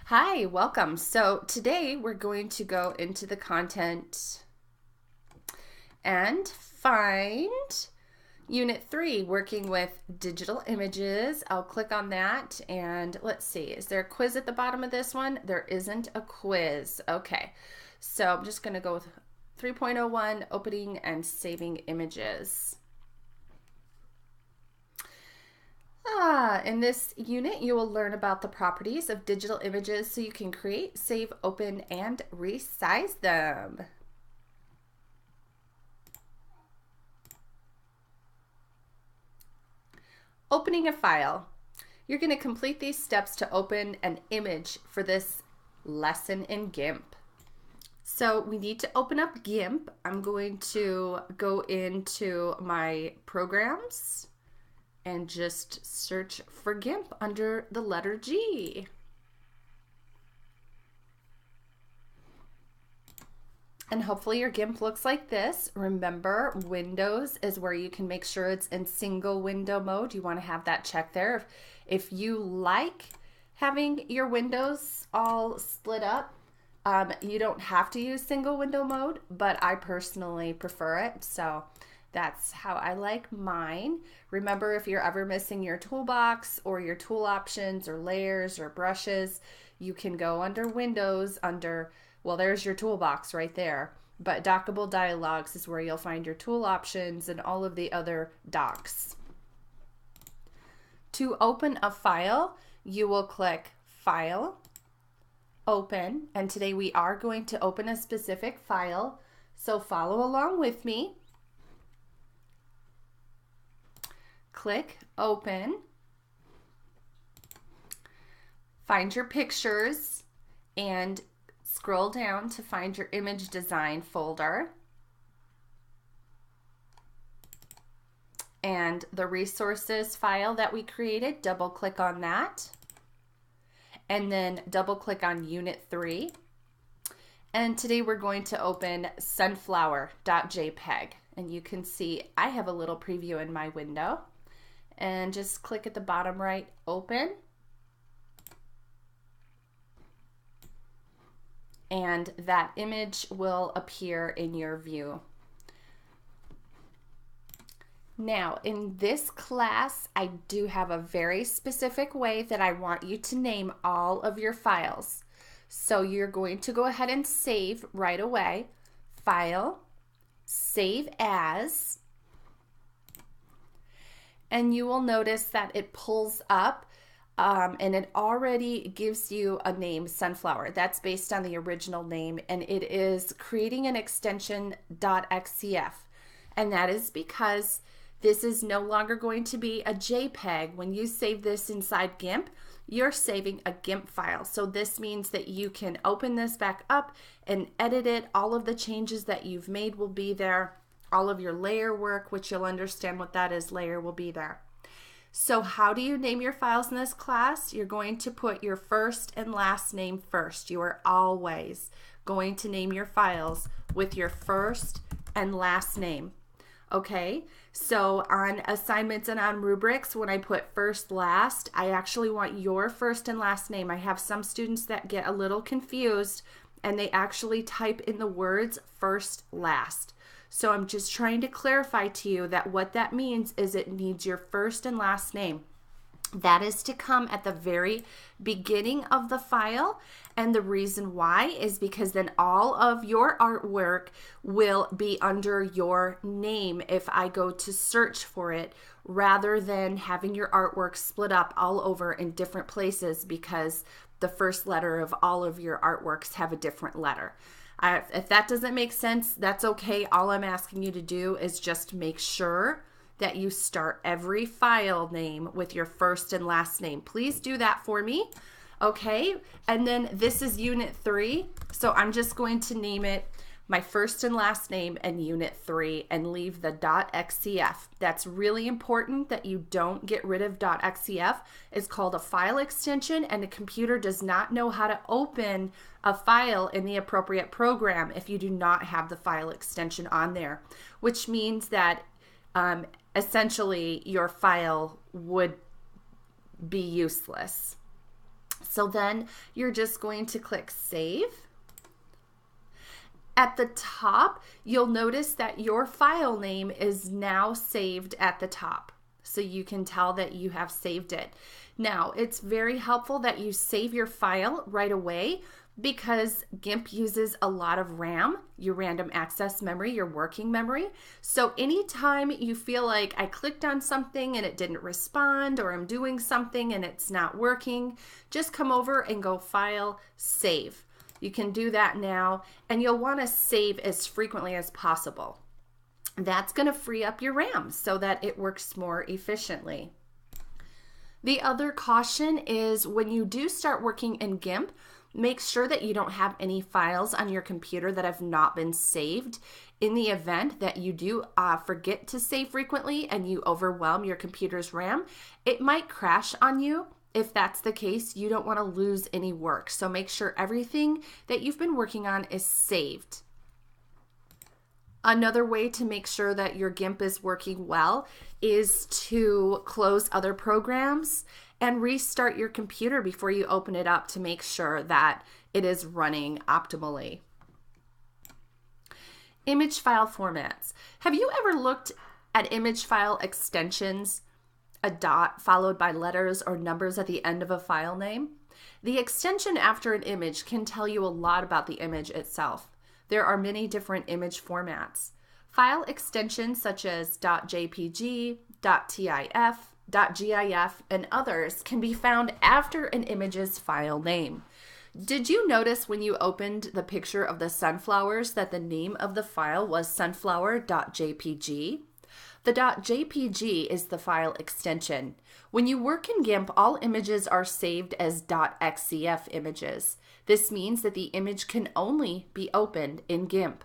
Hi, welcome. So today we're going to go into the content and find Unit 3, working with digital images. I'll click on that and let's see, is there a quiz at the bottom of this one? There isn't a quiz. Okay, so I'm just going to go with 3.01, opening and saving images. In this unit, you will learn about the properties of digital images so you can create, save, open, and resize them. Opening a file. You're going to complete these steps to open an image for this lesson in GIMP. So we need to open up GIMP. I'm going to go into my programs and just search for GIMP under the letter G. And hopefully your GIMP looks like this. Remember, Windows is where you can make sure it's in single window mode. You want to have that checked there. If you like having your windows all split up, you don't have to use single window mode, but I personally prefer it. So that's how I like mine. Remember, if you're ever missing your toolbox or your tool options or layers or brushes, you can go under Windows under, well, there's your toolbox right there. But dockable dialogues is where you'll find your tool options and all of the other docks. To open a file, you will click File, Open, and today we are going to open a specific file, so follow along with me. Click Open, find your pictures, and scroll down to find your image design folder. And the resources file that we created, double click on that. And then double click on Unit 3. And today we're going to open sunflower.jpg. And you can see I have a little preview in my window. And just click at the bottom right, open. And that image will appear in your view. Now, in this class, I do have a very specific way that I want you to name all of your files. So you're going to go ahead and save right away. File, Save As, and you will notice that it pulls up and it already gives you a name, Sunflower. That's based on the original name, and it is creating an extension .xcf. And that is because this is no longer going to be a JPEG. When you save this inside GIMP, you're saving a GIMP file. So this means that you can open this back up and edit it. All of the changes that you've made will be there. All of your layer work, which you'll understand what that is, layer, will be there. So how do you name your files in this class? You're going to put your first and last name first. You are always going to name your files with your first and last name. Okay, so on assignments and on rubrics, when I put first, last, I actually want your first and last name. I have some students that get a little confused and they actually type in the words first, last. So I'm just trying to clarify to you that what that means is it needs your first and last name. That is to come at the very beginning of the file, and the reason why is because then all of your artwork will be under your name if I go to search for it, rather than having your artwork split up all over in different places because the first letter of all of your artworks have a different letter. If that doesn't make sense, that's okay. All I'm asking you to do is just make sure that you start every file name with your first and last name. Please do that for me. Okay, and then this is Unit 3, so I'm just going to name it my first and last name and Unit 3 and leave the .xcf. That's really important that you don't get rid of .xcf. It's called a file extension, and the computer does not know how to open a file in the appropriate program if you do not have the file extension on there, which means that essentially your file would be useless. So then you're just going to click Save. At the top, you'll notice that your file name is now saved at the top. So you can tell that you have saved it. Now, it's very helpful that you save your file right away because GIMP uses a lot of RAM, your random access memory, your working memory. So anytime you feel like I clicked on something and it didn't respond, or I'm doing something and it's not working, just come over and go File, Save. You can do that now, and you'll want to save as frequently as possible. That's going to free up your RAM so that it works more efficiently. The other caution is when you do start working in GIMP, make sure that you don't have any files on your computer that have not been saved. In the event that you do forget to save frequently and you overwhelm your computer's RAM, it might crash on you. If that's the case, you don't want to lose any work. So make sure everything that you've been working on is saved. Another way to make sure that your GIMP is working well is to close other programs and restart your computer before you open it up to make sure that it is running optimally. Image file formats. Have you ever looked at image file extensions? A dot followed by letters or numbers at the end of a file name? The extension after an image can tell you a lot about the image itself. There are many different image formats. File extensions such as .jpg, .tif, .gif, and others can be found after an image's file name. Did you notice when you opened the picture of the sunflowers that the name of the file was sunflower.jpg? The .jpg is the file extension. When you work in GIMP, all images are saved as .xcf images. This means that the image can only be opened in GIMP.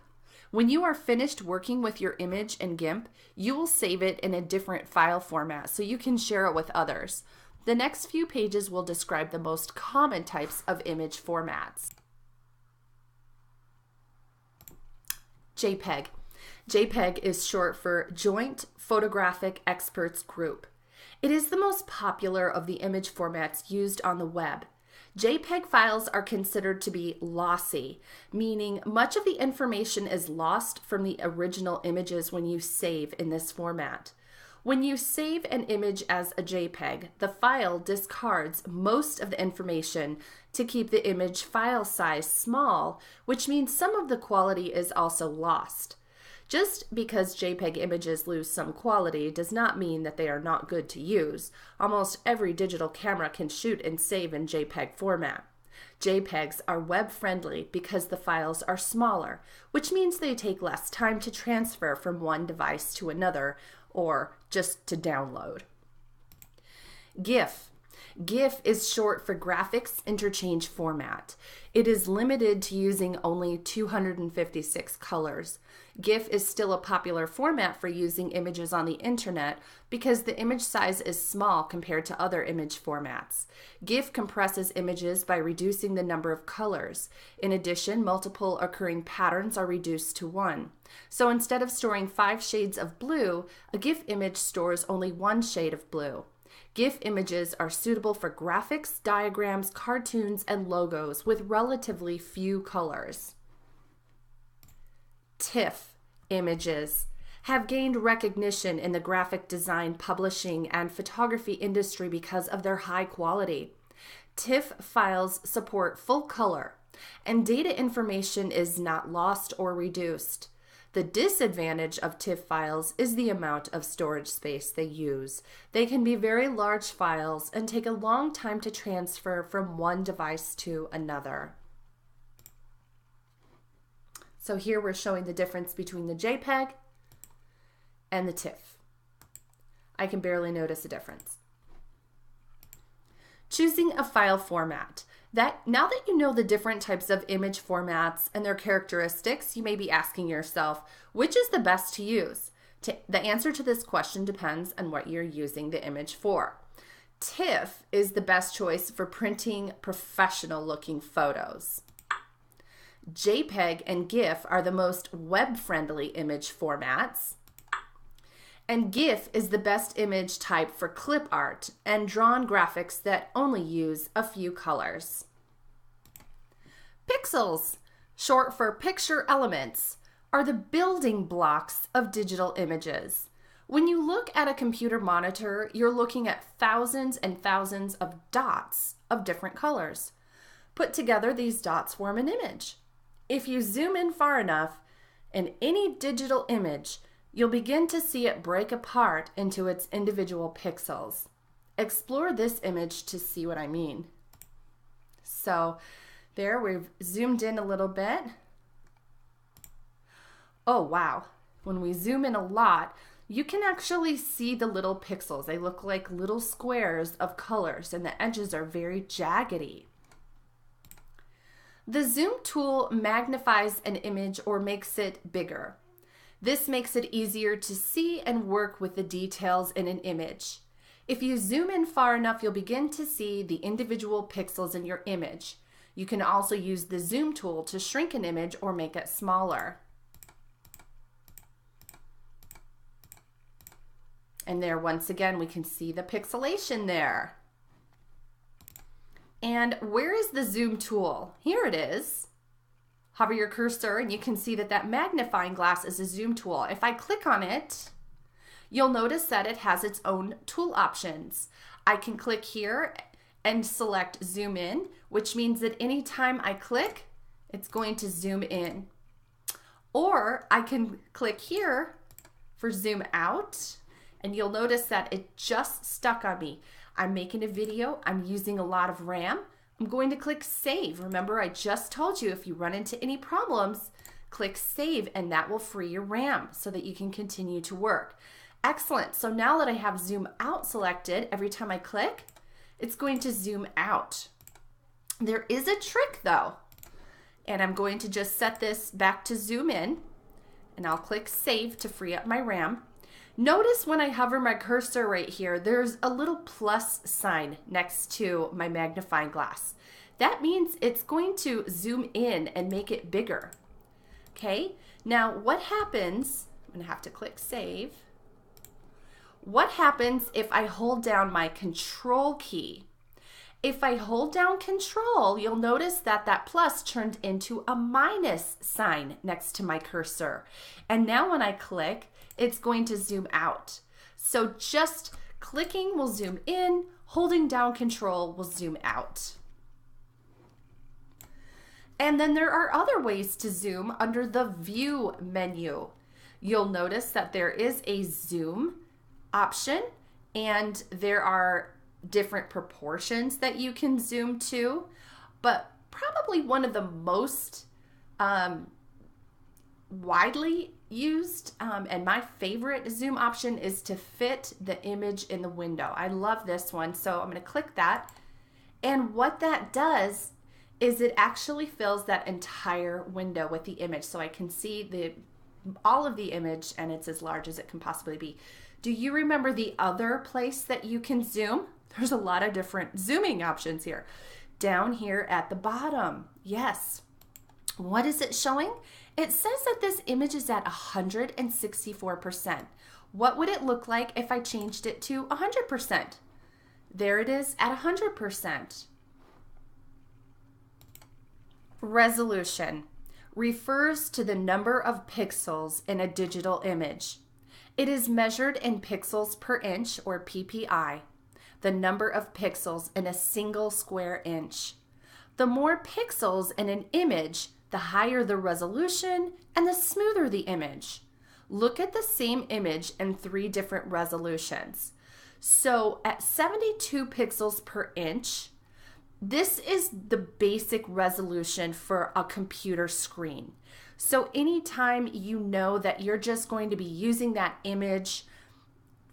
When you are finished working with your image in GIMP, you will save it in a different file format so you can share it with others. The next few pages will describe the most common types of image formats. JPEG. JPEG is short for Joint Photographic Experts Group. It is the most popular of the image formats used on the web. JPEG files are considered to be lossy, meaning much of the information is lost from the original images when you save in this format. When you save an image as a JPEG, the file discards most of the information to keep the image file size small, which means some of the quality is also lost. Just because JPEG images lose some quality does not mean that they are not good to use. Almost every digital camera can shoot and save in JPEG format. JPEGs are web-friendly because the files are smaller, which means they take less time to transfer from one device to another or just to download. GIF. GIF is short for Graphics Interchange Format. It is limited to using only 256 colors. GIF is still a popular format for using images on the internet because the image size is small compared to other image formats. GIF compresses images by reducing the number of colors. In addition, multiple occurring patterns are reduced to one. So instead of storing 5 shades of blue, a GIF image stores only 1 shade of blue. GIF images are suitable for graphics, diagrams, cartoons, and logos with relatively few colors. TIFF images have gained recognition in the graphic design, publishing, and photography industry because of their high quality. TIFF files support full color, and data information is not lost or reduced. The disadvantage of TIFF files is the amount of storage space they use. They can be very large files and take a long time to transfer from one device to another. So here we're showing the difference between the JPEG and the TIFF. I can barely notice a difference. Choosing a file format. Now that you know the different types of image formats and their characteristics, you may be asking yourself, which is the best to use? The answer to this question depends on what you're using the image for. TIFF is the best choice for printing professional-looking photos. JPEG and GIF are the most web-friendly image formats. And GIF is the best image type for clip art and drawn graphics that only use a few colors. Pixels, short for picture elements, are the building blocks of digital images. When you look at a computer monitor, you're looking at thousands and thousands of dots of different colors. Put together, these dots form an image. If you zoom in far enough, in any digital image, you'll begin to see it break apart into its individual pixels. Explore this image to see what I mean. So there, we've zoomed in a little bit. Oh wow, when we zoom in a lot, you can actually see the little pixels. They look like little squares of colors and the edges are very jaggedy. The zoom tool magnifies an image or makes it bigger. This makes it easier to see and work with the details in an image. If you zoom in far enough, you'll begin to see the individual pixels in your image. You can also use the zoom tool to shrink an image or make it smaller. And there, once again, we can see the pixelation there. And where is the zoom tool? Here it is. Hover your cursor and you can see that that magnifying glass is a zoom tool. If I click on it, you'll notice that it has its own tool options. I can click here and select zoom in, which means that anytime I click, it's going to zoom in. Or I can click here for zoom out, and you'll notice that it just stuck on me. I'm making a video, I'm using a lot of RAM. I'm going to click save. Remember, I just told you if you run into any problems, click save and that will free your RAM so that you can continue to work. Excellent. So now that I have zoom out selected, every time I click, it's going to zoom out. There is a trick though, and I'm going to just set this back to zoom in, and I'll click save to free up my RAM. Notice when I hover my cursor right here, there's a little plus sign next to my magnifying glass. That means it's going to zoom in and make it bigger. Okay, now what happens, I'm gonna have to click save. What happens if I hold down my control key? If I hold down control, you'll notice that that plus turned into a minus sign next to my cursor. And now when I click, it's going to zoom out. So just clicking will zoom in, holding down control will zoom out. And then there are other ways to zoom under the view menu. You'll notice that there is a zoom option and there are different proportions that you can zoom to, but probably one of the most widely used and my favorite zoom option is to fit the image in the window. I love this one, so I'm going to click that, and what that does is it actually fills that entire window with the image, so I can see all of the image and it's as large as it can possibly be. Do you remember the other place that you can zoom? There's a lot of different zooming options here. Down here at the bottom, yes. What is it showing? It says that this image is at 164%. What would it look like if I changed it to 100%? There it is at 100%. Resolution refers to the number of pixels in a digital image. It is measured in pixels per inch, or PPI, the number of pixels in a single square inch. The more pixels in an image, the higher the resolution and the smoother the image. Look at the same image in 3 different resolutions. So at 72 pixels per inch, this is the basic resolution for a computer screen. So anytime you know that you're just going to be using that image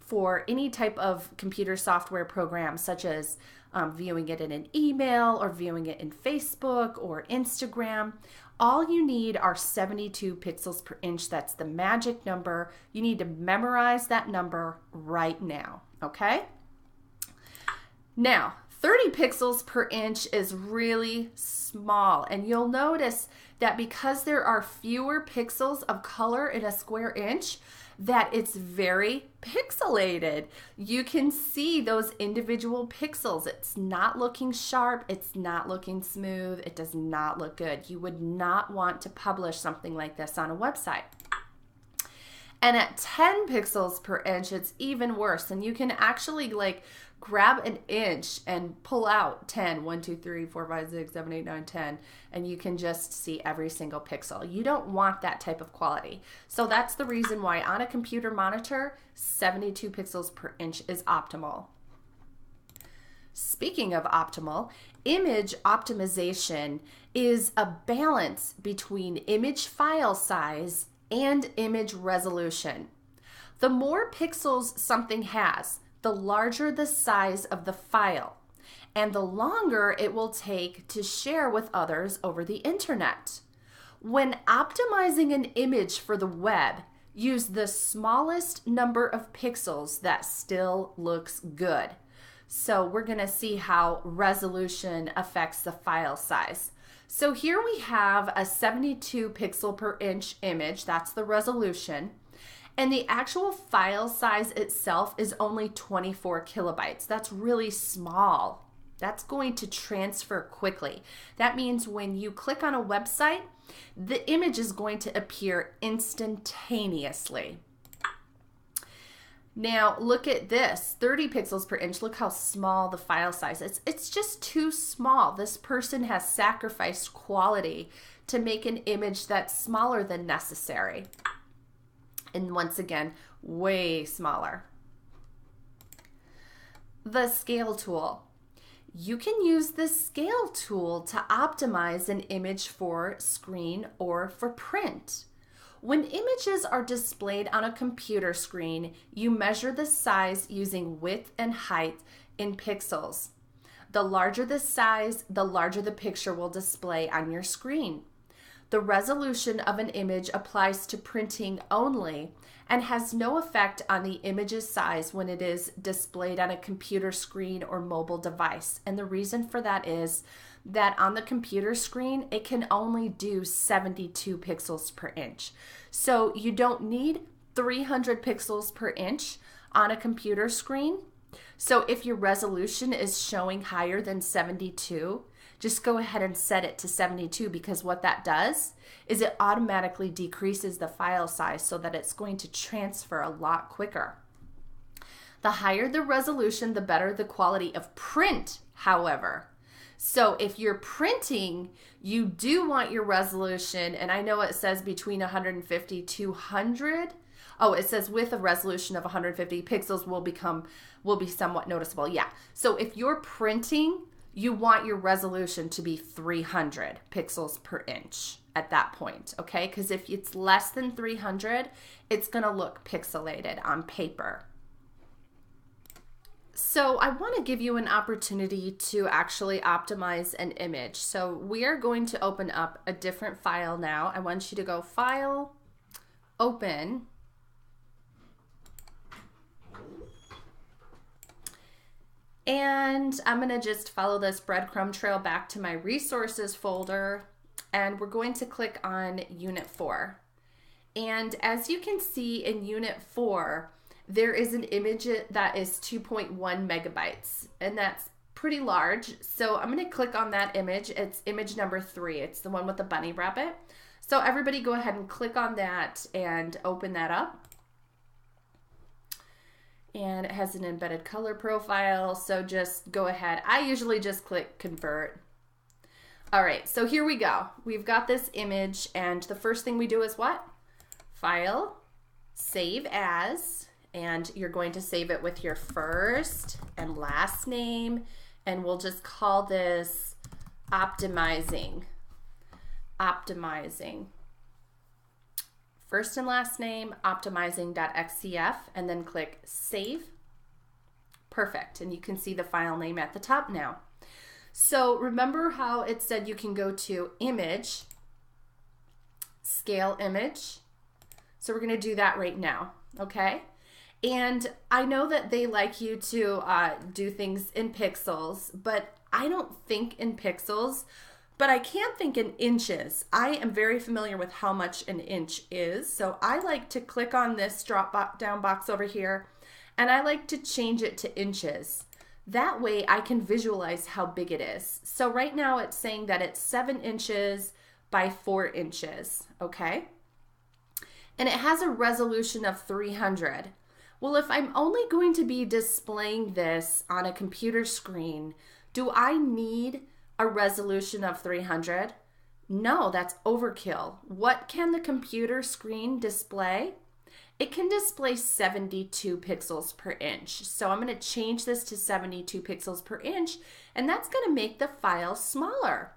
for any type of computer software program, such as viewing it in an email or viewing it in Facebook or Instagram, all you need are 72 pixels per inch. That's the magic number. You need to memorize that number right now, okay? Now, 30 pixels per inch is really small, and you'll notice that because there are fewer pixels of color in a square inch, that it's very pixelated. You can see those individual pixels. It's not looking sharp, it's not looking smooth, it does not look good. You would not want to publish something like this on a website. And at 10 pixels per inch, it's even worse. And you can actually like grab an inch and pull out 10, 1, 2, 3, 4, 5, 6, 7, 8, 9, 10, and you can just see every single pixel. You don't want that type of quality. So that's the reason why on a computer monitor, 72 pixels per inch is optimal. Speaking of optimal, image optimization is a balance between image file size and image resolution. The more pixels something has, the larger the size of the file, and the longer it will take to share with others over the internet. When optimizing an image for the web, use the smallest number of pixels that still looks good. So we're going to see how resolution affects the file size. So here we have a 72 pixel per inch image, that's the resolution, and the actual file size itself is only 24 kilobytes. That's really small. That's going to transfer quickly. That means when you click on a website, the image is going to appear instantaneously. Now look at this, 30 pixels per inch. Look how small the file size is. It's just too small. This person has sacrificed quality to make an image that's smaller than necessary. And once again, way smaller. The scale tool. You can use the scale tool to optimize an image for screen or for print. When images are displayed on a computer screen, you measure the size using width and height in pixels. The larger the size, the larger the picture will display on your screen. The resolution of an image applies to printing only and has no effect on the image's size when it is displayed on a computer screen or mobile device. And the reason for that is that on the computer screen, it can only do 72 pixels per inch. So you don't need 300 pixels per inch on a computer screen. So if your resolution is showing higher than 72, just go ahead and set it to 72, because what that does is it automatically decreases the file size so that it's going to transfer a lot quicker. The higher the resolution, the better the quality of print, however. So if you're printing, you do want your resolution, and I know it says between 150 to 200. Oh, it says with a resolution of 150 pixels will be somewhat noticeable. Yeah. So if you're printing, you want your resolution to be 300 pixels per inch at that point, okay? Because if it's less than 300, it's going to look pixelated on paper. So I want to give you an opportunity to actually optimize an image. So we are going to open up a different file now. I want you to go File, Open. And I'm going to just follow this breadcrumb trail back to my resources folder, and we're going to click on Unit 4. And as you can see in Unit 4, there is an image that is 2.1 megabytes, and that's pretty large. So I'm going to click on that image. It's image number 3. It's the one with the bunny rabbit. So everybody go ahead and click on that and open that up. And it has an embedded color profile, so just go ahead. I usually just click convert. All right, so here we go. We've got this image, and the first thing we do is what? File, save as, and you're going to save it with your first and last name, and we'll just call this optimizing. First and last name, optimizing.xcf, and then click Save. Perfect, and you can see the file name at the top now. So remember how it said you can go to Image, Scale Image? So we're going to do that right now, okay? And I know that they like you to do things in pixels, but I don't think in pixels, but I can think in inches. I am very familiar with how much an inch is. So I like to click on this drop down box over here, and I like to change it to inches. That way I can visualize how big it is. So right now it's saying that it's 7 inches by 4 inches, okay? And it has a resolution of 300. Well, if I'm only going to be displaying this on a computer screen, do I need a resolution of 300? No, that's overkill. What can the computer screen display? It can display 72 pixels per inch. So I'm going to change this to 72 pixels per inch, and that's going to make the file smaller.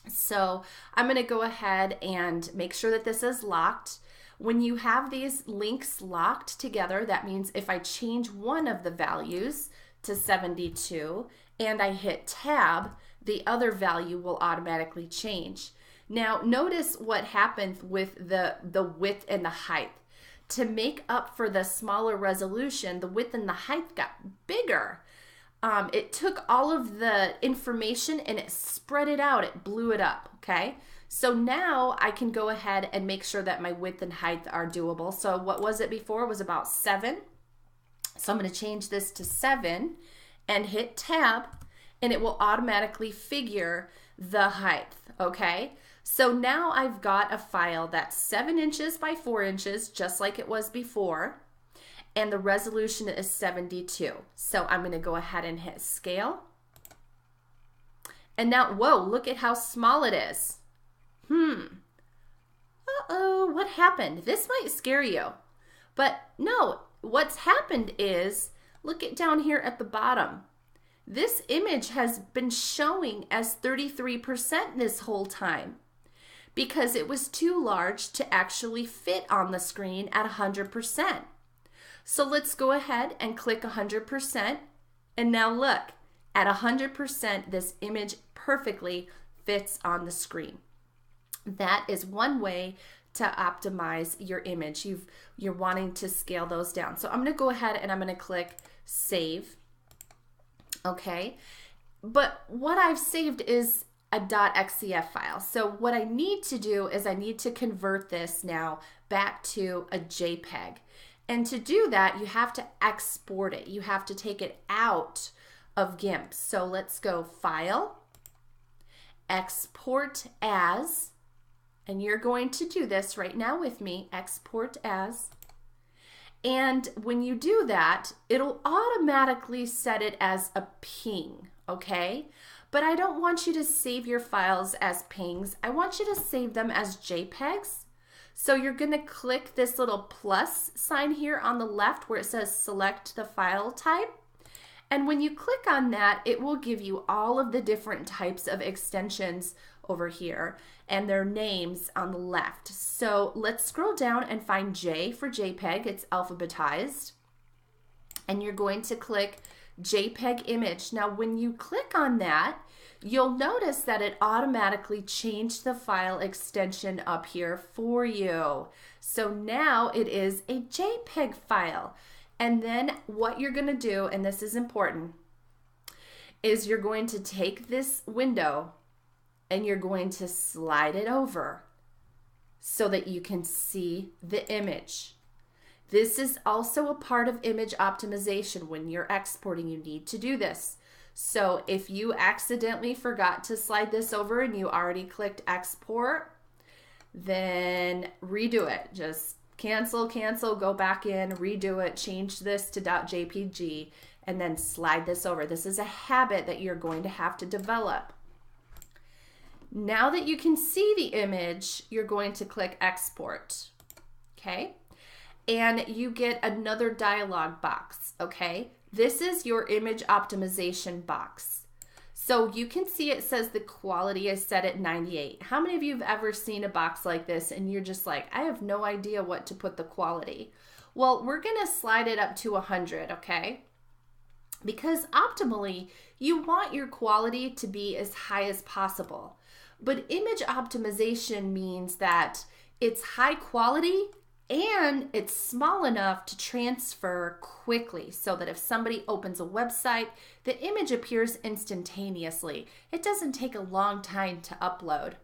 So I'm going to go ahead and make sure that this is locked. When you have these links locked together, that means if I change one of the values to 72 and I hit tab, the other value will automatically change. Now notice what happened with the width and the height. To make up for the smaller resolution, the width and the height got bigger. It took all of the information and it spread it out, it blew it up, okay? So now I can go ahead and make sure that my width and height are doable. So what was it before? It was about 7. So I'm going to change this to 7 and hit tab, and it will automatically figure the height, okay? So now I've got a file that's 7 inches by 4 inches, just like it was before, and the resolution is 72. So I'm going to go ahead and hit scale. And now, whoa, look at how small it is. Uh-oh, what happened? This might scare you. But no, what's happened is, look at down here at the bottom. This image has been showing as 33% this whole time because it was too large to actually fit on the screen at 100%. So let's go ahead and click 100%. And now look, at 100%, this image perfectly fits on the screen. That is one way to optimize your image. You're wanting to scale those down. So I'm going to go ahead and I'm going to click save. Okay, but what I've saved is a .xcf file. So what I need to do is I need to convert this now back to a JPEG. And to do that, you have to export it. You have to take it out of GIMP. So let's go File, Export As, and you're going to do this right now with me, Export As. And when you do that, it'll automatically set it as a ping, okay? But I don't want you to save your files as pings. I want you to save them as JPEGs. So you're gonna click this little plus sign here on the left where it says select the file type. And when you click on that, it will give you all of the different types of extensions over here and their names on the left. So let's scroll down and find J for JPEG. It's alphabetized. And you're going to click JPEG image. Now when you click on that, you'll notice that it automatically changed the file extension up here for you. So now it is a JPEG file. And then what you're going to do, and this is important, is you're going to take this window and you're going to slide it over so that you can see the image. This is also a part of image optimization. When you're exporting, you need to do this. So if you accidentally forgot to slide this over and you already clicked export, then redo it. Just cancel, go back in, redo it, change this to .jpg, and then slide this over. This is a habit that you're going to have to develop. Now that you can see the image, you're going to click export, okay? And you get another dialog box, okay? This is your image optimization box. So you can see it says the quality is set at 98. How many of you have ever seen a box like this and you're just like, I have no idea what to put the quality? Well, we're gonna slide it up to 100, okay? Because optimally, you want your quality to be as high as possible. But image optimization means that it's high quality And it's small enough to transfer quickly so that if somebody opens a website, the image appears instantaneously. It doesn't take a long time to upload.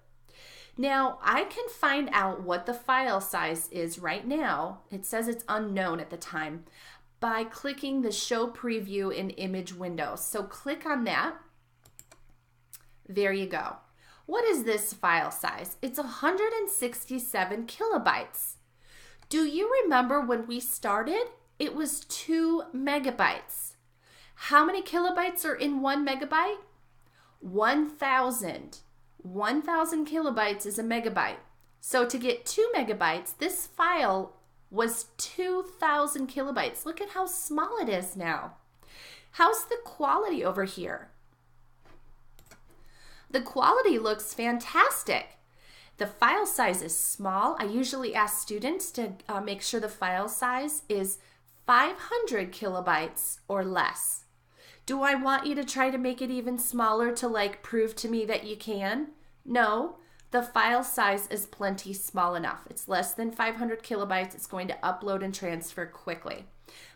Now, I can find out what the file size is right now. It says it's unknown at the time by clicking the Show Preview in Image window. So click on that. There you go. What is this file size? It's 167 kilobytes. Do you remember when we started? It was 2 megabytes. How many kilobytes are in 1 megabyte? 1,000. 1,000 kilobytes is a megabyte. So to get 2 megabytes, this file was 2,000 kilobytes. Look at how small it is now. How's the quality over here? The quality looks fantastic. The file size is small. I usually ask students to make sure the file size is 500 kilobytes or less. Do I want you to try to make it even smaller to like prove to me that you can? No, the file size is plenty small enough. It's less than 500 kilobytes. It's going to upload and transfer quickly.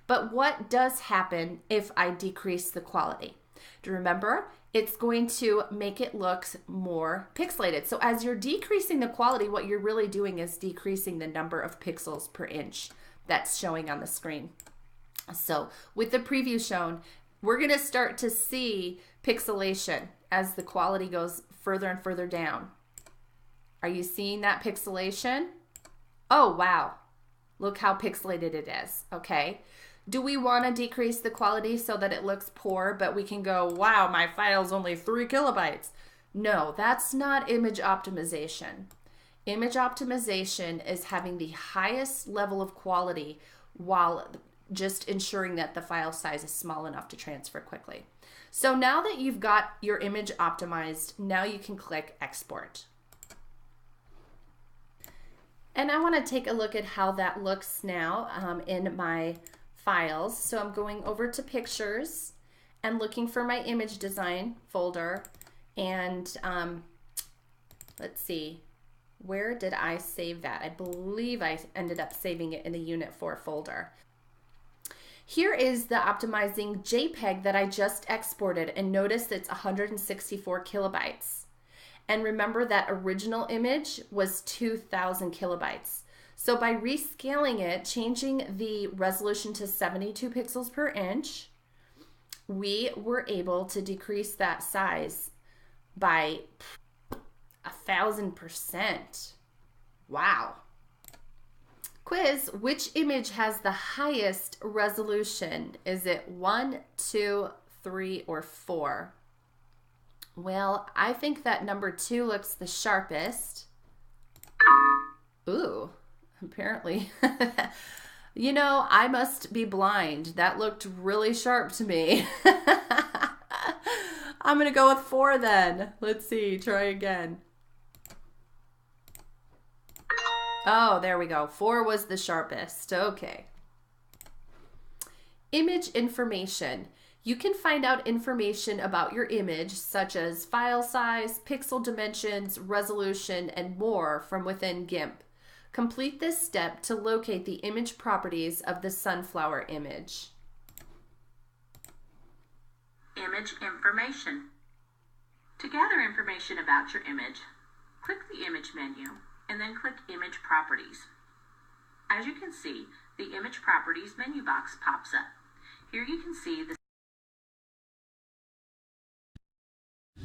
But what does happen if I decrease the quality? Do you remember? It's going to make it look more pixelated. So as you're decreasing the quality, what you're really doing is decreasing the number of pixels per inch that's showing on the screen. So with the preview shown, we're going to start to see pixelation as the quality goes further and further down. Are you seeing that pixelation? Oh, wow. Look how pixelated it is, okay? Do we want to decrease the quality so that it looks poor, but we can go, wow, my file's only 3 kilobytes? No, that's not image optimization. Image optimization is having the highest level of quality while just ensuring that the file size is small enough to transfer quickly. So now that you've got your image optimized, now you can click Export. And I want to take a look at how that looks now in my files. So I'm going over to Pictures and looking for my image design folder, and let's see, where did I save that? I believe I ended up saving it in the Unit 4 folder. Here is the optimizing JPEG that I just exported, and notice it's 164 kilobytes. And remember that original image was 2,000 kilobytes. So by rescaling it, changing the resolution to 72 pixels per inch, we were able to decrease that size by 1,000%. Wow. Quiz, which image has the highest resolution? Is it 1, 2, 3, or 4? Well, I think that number 2 looks the sharpest. Ooh, apparently. You know, I must be blind. That looked really sharp to me. I'm going to go with 4 then. Let's see, try again. Oh, there we go. 4 was the sharpest. Okay. Image information. You can find out information about your image, such as file size, pixel dimensions, resolution, and more from within GIMP. Complete this step to locate the image properties of the sunflower image. Image information. To gather information about your image, click the Image menu and then click Image Properties. As you can see, the Image Properties menu box pops up. Here you can see the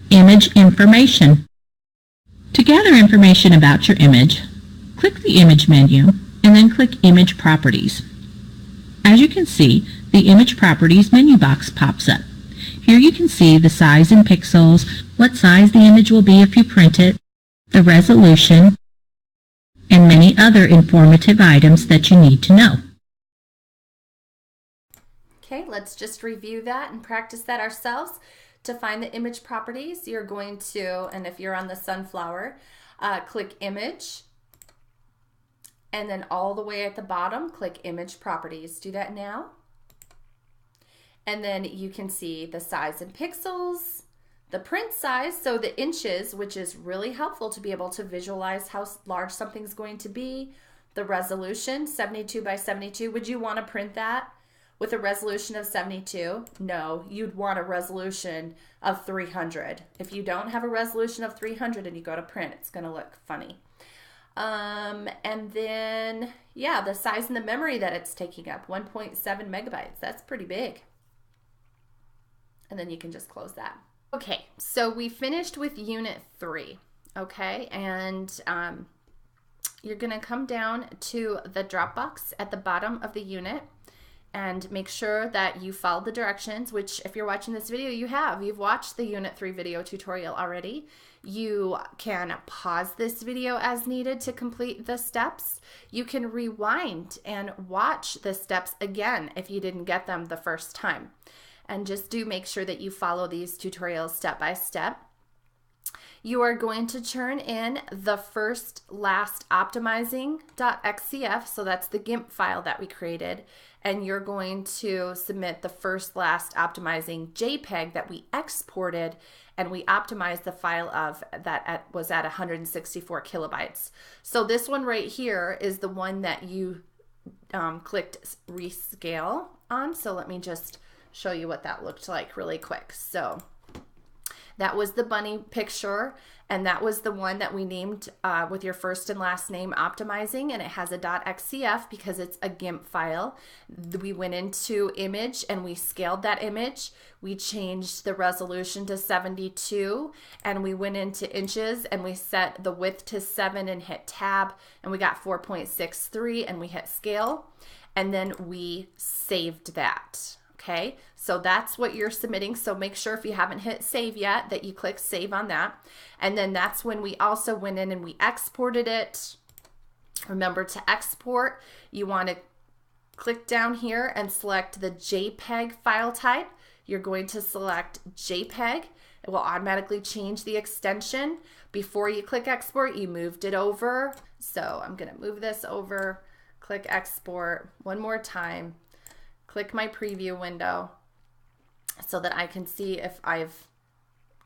Image information. To gather information about your image, click the Image menu and then click Image Properties. As you can see, the Image Properties menu box pops up. Here you can see the size in pixels, what size the image will be if you print it, the resolution, and many other informative items that you need to know. Okay, let's just review that and practice that ourselves. To find the image properties, you're going to, and if you're on the sunflower, click Image, and then all the way at the bottom, click Image Properties. Do that now. And then you can see the size in pixels, the print size, so the inches, which is really helpful to be able to visualize how large something's going to be, the resolution, 72 by 72. Would you want to print that with a resolution of 72? No, you'd want a resolution of 300. If you don't have a resolution of 300 and you go to print, it's going to look funny. And then, yeah, the size and the memory that it's taking up, 1.7 megabytes. That's pretty big. And then you can just close that. Okay, so we finished with unit 3, okay? And you're going to come down to the drop box at the bottom of the unit and make sure that you follow the directions, which if you're watching this video, you have. You've watched the Unit 3 video tutorial already. You can pause this video as needed to complete the steps. You can rewind and watch the steps again if you didn't get them the first time. And just do make sure that you follow these tutorials step by step. You are going to turn in the first last optimizing.xcf, so that's the GIMP file that we created, and you're going to submit the first last optimizing JPEG that we exported and we optimized the file of that was at 164 kilobytes. So this one right here is the one that you clicked Rescale on. So let me just show you what that looked like really quick. So that was the bunny picture, and that was the one that we named with your first and last name optimizing, and it has a .xcf because it's a GIMP file. We went into image and we scaled that image. We changed the resolution to 72, and we went into inches and we set the width to 7 and hit tab, and we got 4.63 and we hit scale, and then we saved that. Okay, so that's what you're submitting. So make sure if you haven't hit save yet that you click save on that. And then that's when we also went in and we exported it. Remember to export, you want to click down here and select the JPEG file type. You're going to select JPEG. It will automatically change the extension. Before you click export, you moved it over. So I'm going to move this over, click export one more time. Click my preview window so that I can see if I've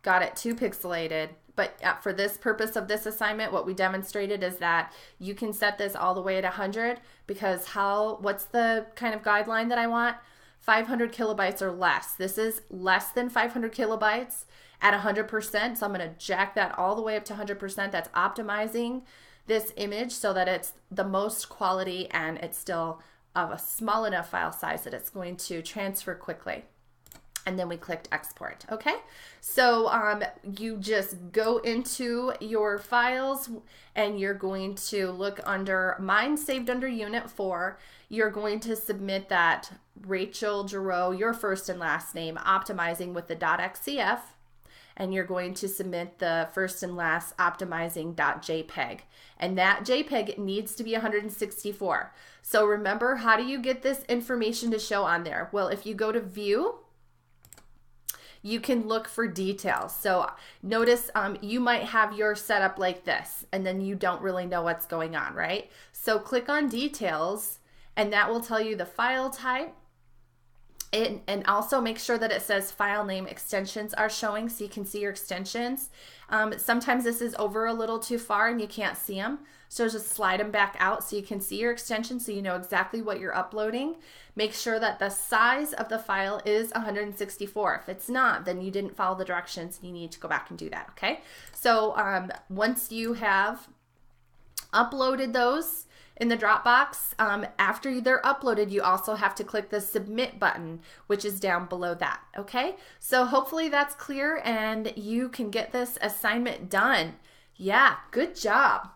got it too pixelated. But for this purpose of this assignment, what we demonstrated is that you can set this all the way at 100 because what's the kind of guideline that I want? 500 kilobytes or less. This is less than 500 kilobytes at 100%. So I'm going to jack that all the way up to 100%. That's optimizing this image so that it's the most quality and it's still of a small enough file size that it's going to transfer quickly. And then we clicked export. Okay, so you just go into your files and you're going to look under mine saved under unit 4. You're going to submit that Rachel Girot, your first and last name, optimizing with the .xcf, and you're going to submit the first and last optimizing.jpg. And that JPEG needs to be 164. So remember, how do you get this information to show on there? Well, if you go to view, you can look for details. So notice you might have your setup like this, and then you don't really know what's going on, right? So click on details, and that will tell you the file type. And also make sure that it says file name extensions are showing so you can see your extensions. Sometimes this is over a little too far and you can't see them. So just slide them back out so you can see your extensions so you know exactly what you're uploading. Make sure that the size of the file is 164. If it's not, then you didn't follow the directions and you need to go back and do that, okay? So once you have uploaded those in the Dropbox, after they're uploaded, you also have to click the submit button, which is down below that, okay? So hopefully that's clear and you can get this assignment done. Yeah, good job.